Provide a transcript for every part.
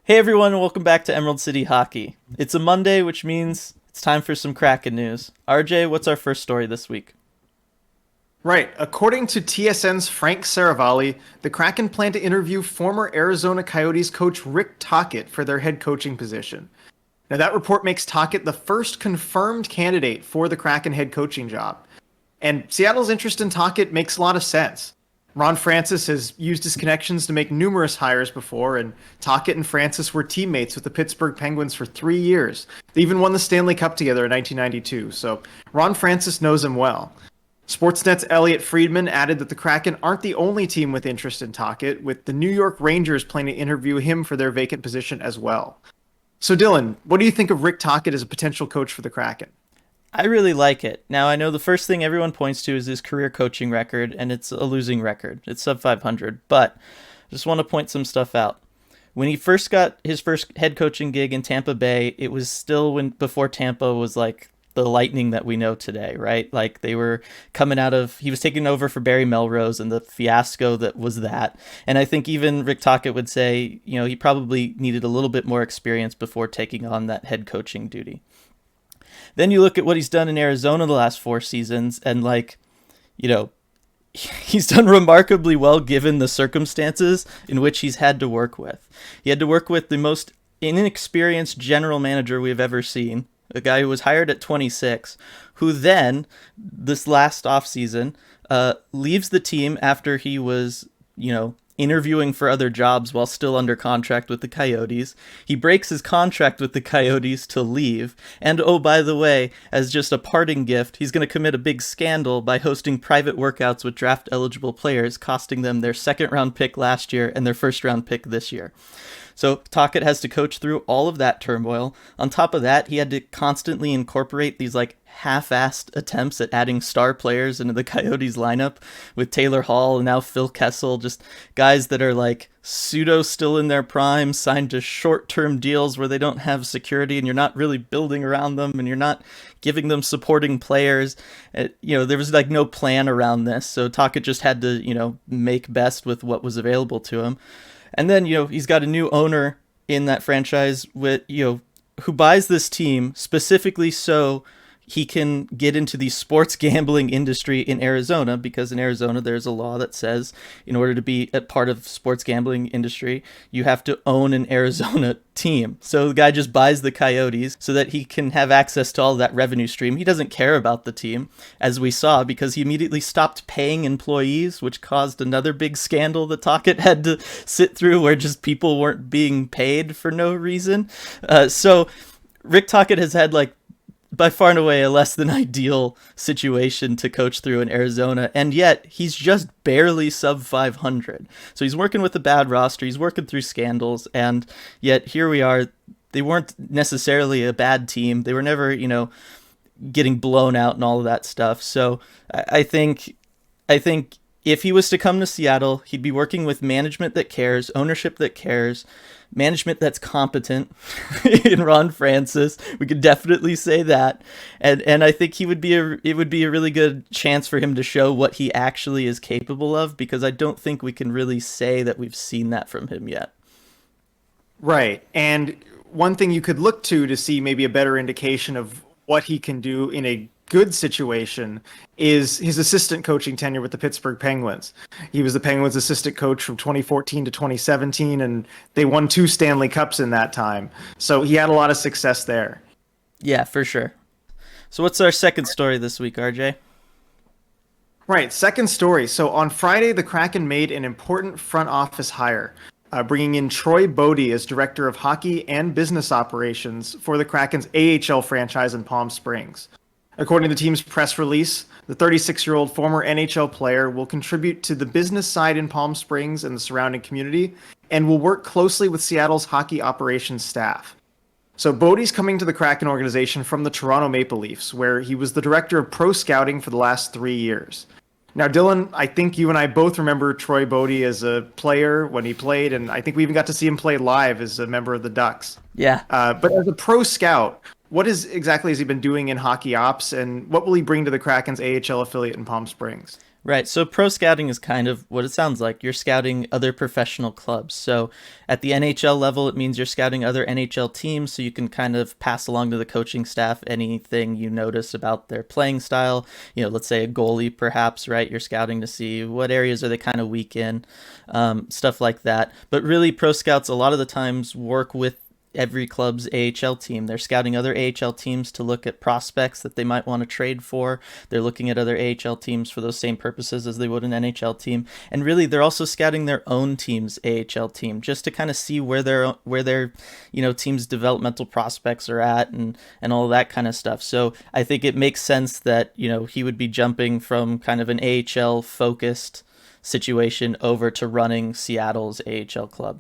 Hey everyone, and welcome back to Emerald City Hockey. It's a Monday, which means it's time for some Kraken news. RJ, what's our first story this week? Right. According to TSN's Frank Saravalli, the Kraken plan to interview former Arizona Coyotes coach Rick Tocchet for their head coaching position. Now, that report makes Tocchet the first confirmed candidate for the Kraken head coaching job. And Seattle's interest in Tocchet makes a lot of sense. Ron Francis has used his connections to make numerous hires before, and Tocchet and Francis were teammates with the Pittsburgh Penguins for 3 years. They even won the Stanley Cup together in 1992, so Ron Francis knows him well. Sportsnet's Elliot Friedman added that the Kraken aren't the only team with interest in Tocchet, with the New York Rangers planning to interview him for their vacant position as well. So, Dylan, what do you think of Rick Tocchet as a potential coach for the Kraken? I really like it. Now, I know the first thing everyone points to is his career coaching record, and it's a losing record. It's sub 500, but I just want to point some stuff out. When he first got his first head coaching gig in Tampa Bay, it was still before Tampa was like the Lightning that we know today, right? Like they were coming out of, he was taking over for Barry Melrose and the fiasco that was that. And I think even Rick Tocchet would say, he probably needed a little bit more experience before taking on that head coaching duty. Then you look at what he's done in Arizona the last 4 seasons, and you know, he's done remarkably well given the circumstances in which he's had to work with. He had to work with the most inexperienced general manager we've ever seen, a guy who was hired at 26, who then, this last offseason, leaves the team after he was, interviewing for other jobs while still under contract with the Coyotes. He breaks his contract with the Coyotes to leave. And oh, by the way, as just a parting gift, he's going to commit a big scandal by hosting private workouts with draft eligible players, costing them their second round pick last year and their first round pick this year. So Tocchet has to coach through all of that turmoil. On top of that, he had to constantly incorporate these half-assed attempts at adding star players into the Coyotes lineup with Taylor Hall and now Phil Kessel, just guys that are pseudo still in their prime, signed to short-term deals where they don't have security and you're not really building around them and you're not giving them supporting players. There was no plan around this, so Tocchet just had to, make best with what was available to him. And then, he's got a new owner in that franchise who buys this team specifically so he can get into the sports gambling industry in Arizona, because in Arizona there's a law that says in order to be a part of sports gambling industry, you have to own an Arizona team. So the guy just buys the Coyotes so that he can have access to all that revenue stream. He doesn't care about the team, as we saw, because he immediately stopped paying employees, which caused another big scandal that Tocchet had to sit through, where just people weren't being paid for no reason. So Rick Tocchet has had by far and away a less than ideal situation to coach through in Arizona, and yet he's just barely sub 500. So he's working with a bad roster, he's working through scandals, and yet here we are. They weren't necessarily a bad team. They were never, getting blown out and all of that stuff. So I think if he was to come to Seattle, he'd be working with management that cares, ownership that cares, management that's competent in Ron Francis. We could definitely say that. And I think it would be a really good chance for him to show what he actually is capable of, because I don't think we can really say that we've seen that from him yet. Right. And one thing you could look to see maybe a better indication of what he can do in a good situation is his assistant coaching tenure with the Pittsburgh Penguins. He was the Penguins assistant coach from 2014 to 2017, and they won 2 Stanley Cups in that time. So he had a lot of success there. Yeah, for sure. So what's our second story this week, RJ? Right, second story. So on Friday, the Kraken made an important front office hire, bringing in Troy Bodie as director of hockey and business operations for the Kraken's AHL franchise in Palm Springs. According to the team's press release, the 36-year-old former NHL player will contribute to the business side in Palm Springs and the surrounding community, and will work closely with Seattle's hockey operations staff. So Bodie's coming to the Kraken organization from the Toronto Maple Leafs, where he was the director of pro scouting for the last 3 years. Now, Dylan, I think you and I both remember Troy Bodie as a player when he played, and I think we even got to see him play live as a member of the Ducks. Yeah. But as a pro scout, what exactly has he been doing in hockey ops, and what will he bring to the Kraken's AHL affiliate in Palm Springs? Right. So pro scouting is kind of what it sounds like. You're scouting other professional clubs. So at the NHL level, it means you're scouting other NHL teams so you can kind of pass along to the coaching staff anything you notice about their playing style. Let's say a goalie, perhaps, right? You're scouting to see what areas are they kind of weak in, stuff like that. But really, pro scouts a lot of the times work with every club's AHL team. They're scouting other AHL teams to look at prospects that they might want to trade for. They're looking at other AHL teams for those same purposes as they would an NHL team. And really, they're also scouting their own team's AHL team just to kind of see where their team's developmental prospects are at and all that kind of stuff. So I think it makes sense that he would be jumping from kind of an AHL focused situation over to running Seattle's AHL club.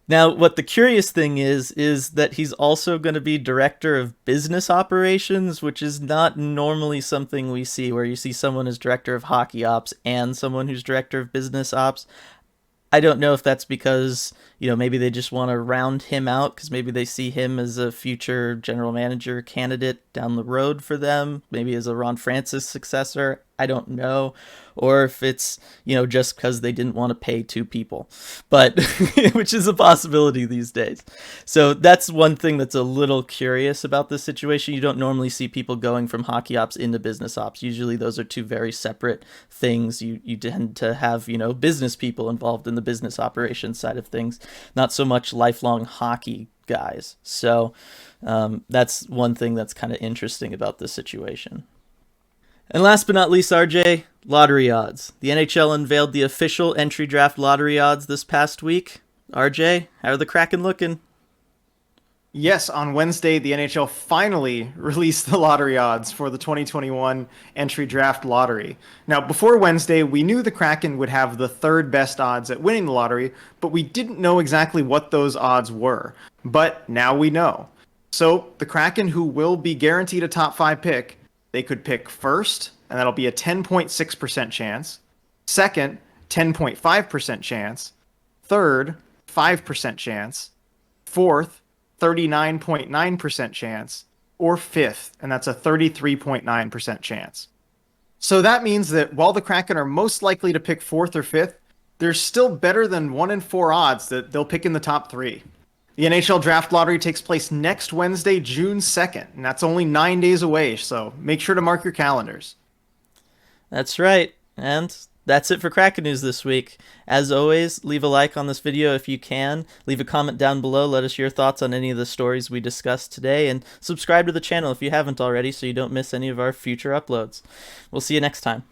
Now, what the curious thing is that he's also going to be director of business operations, which is not normally something we see, where you see someone as director of hockey ops and someone who's director of business ops. I don't know if that's because, maybe they just want to round him out because maybe they see him as a future general manager candidate down the road for them, maybe as a Ron Francis successor. I don't know. Or if it's, just because they didn't want to pay two people, but which is a possibility these days. So that's one thing that's a little curious about this situation. You don't normally see people going from hockey ops into business ops. Usually those are two very separate things. You tend to have, business people involved in the business operations side of things, not so much lifelong hockey guys. So that's one thing that's kind of interesting about this situation. And last but not least, RJ, lottery odds. The NHL unveiled the official entry draft lottery odds this past week. RJ, how are the Kraken looking? Yes, on Wednesday, the NHL finally released the lottery odds for the 2021 entry draft lottery. Now, before Wednesday, we knew the Kraken would have the third best odds at winning the lottery, but we didn't know exactly what those odds were. But now we know. So, the Kraken, who will be guaranteed a top 5 pick, they could pick first, and that'll be a 10.6% chance. Second, 10.5% chance. Third, 5% chance. Fourth, 39.9% chance. Or fifth, and that's a 33.9% chance. So that means that while the Kraken are most likely to pick fourth or fifth, there's still better than 1 in 4 odds that they'll pick in the top 3. The NHL Draft Lottery takes place next Wednesday, June 2nd, and that's only 9 days away, so make sure to mark your calendars. That's right. And that's it for Kraken News this week. As always, leave a like on this video if you can. Leave a comment down below. Let us your thoughts on any of the stories we discussed today. And subscribe to the channel if you haven't already so you don't miss any of our future uploads. We'll see you next time.